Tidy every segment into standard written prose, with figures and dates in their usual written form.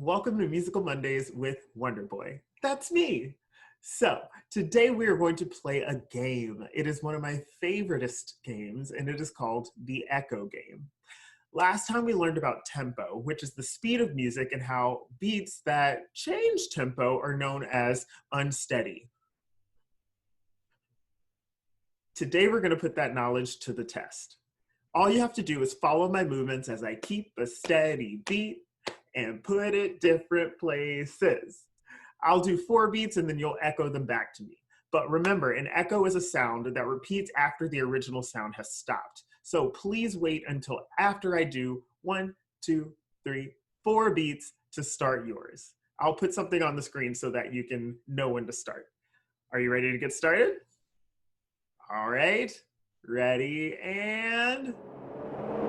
welcome to Musical Mondays with Wndrby. That's me. So, today we are going to play a game. It is one of my favoriteest games, and it is called the Echo Game. Last time we learned about tempo, which is the speed of music and how beats that change tempo are known as unsteady. Today we're going to put that knowledge to the test. All you have to do is follow my movements as I keep a steady beat and put it different places. I'll do 4 beats and then you'll echo them back to me. But remember, an echo is a sound that repeats after the original sound has stopped. So please wait until after I do 1, 2, 3, 4 beats to start yours. I'll put something on the screen so that you can know when to start. Are you ready to get started? All right, ready and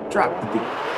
drop the beat.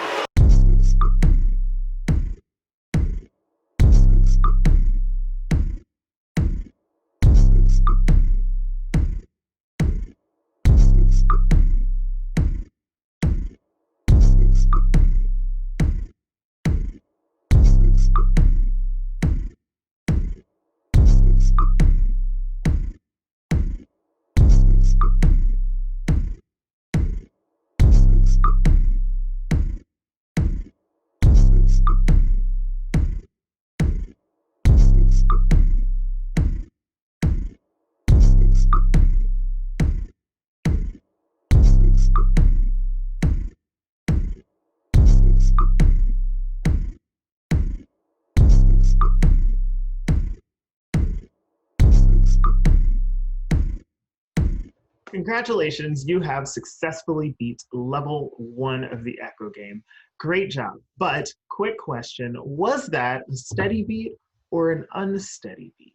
Congratulations, you have successfully beat level 1 of the Echo Game. Great job. But quick question, was that a steady beat or an unsteady beat?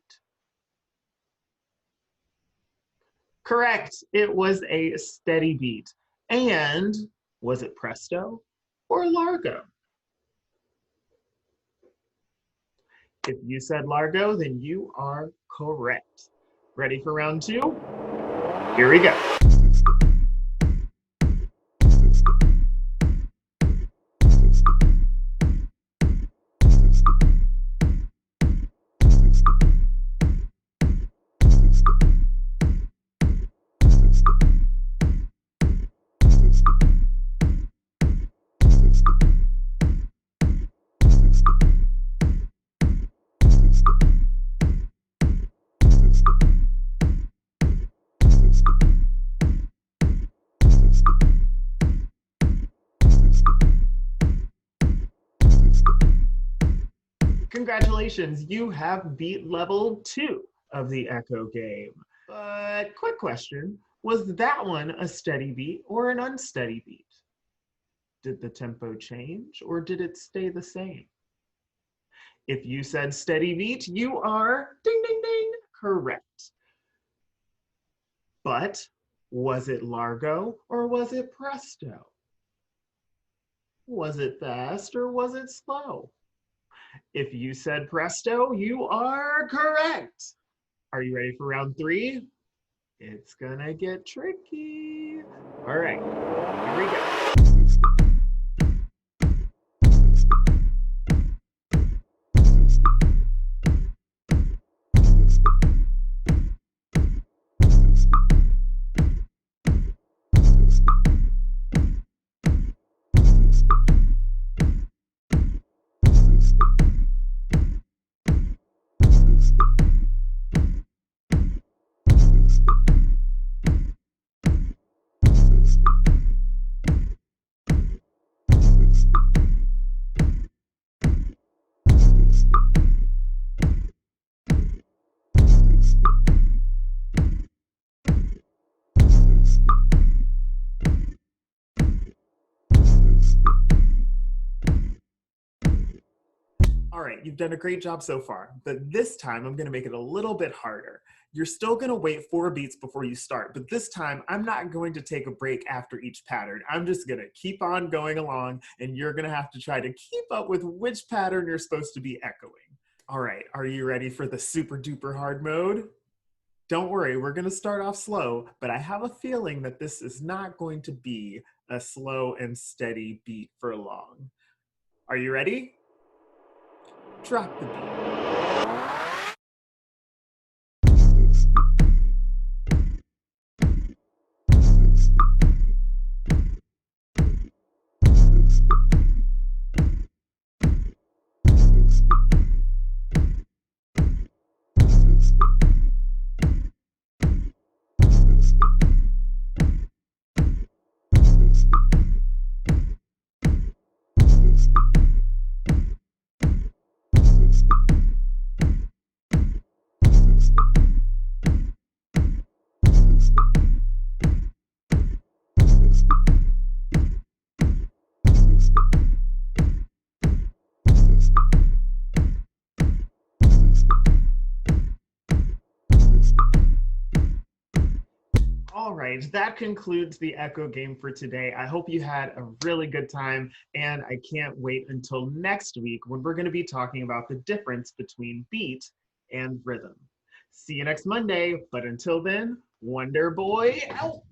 Correct, it was a steady beat. And was it presto or largo? If you said largo, then you are correct. Ready for round 2? Here we go. Congratulations, you have beat level 2 of the Echo Game. But quick question, was that one a steady beat or an unsteady beat? Did the tempo change or did it stay the same? If you said steady beat, you are, ding, ding, ding, correct. But was it largo or was it presto? Was it fast or was it slow? If you said presto, you are correct. Are you ready for round 3? It's gonna get tricky. All right, here we go. All right, you've done a great job so far, but this time I'm gonna make it a little bit harder. You're still gonna wait 4 beats before you start, but this time I'm not going to take a break after each pattern. I'm just gonna keep on going along and you're gonna have to try to keep up with which pattern you're supposed to be echoing. All right, are you ready for the super duper hard mode? Don't worry, we're gonna start off slow, but I have a feeling that this is not going to be a slow and steady beat for long. Are you ready? Drop the beat. All right, that concludes the Echo game for today. I hope you had a really good time, and I can't wait until next week when we're going to be talking about the difference between beat and rhythm. See you next Monday, but until then, Wndrby out!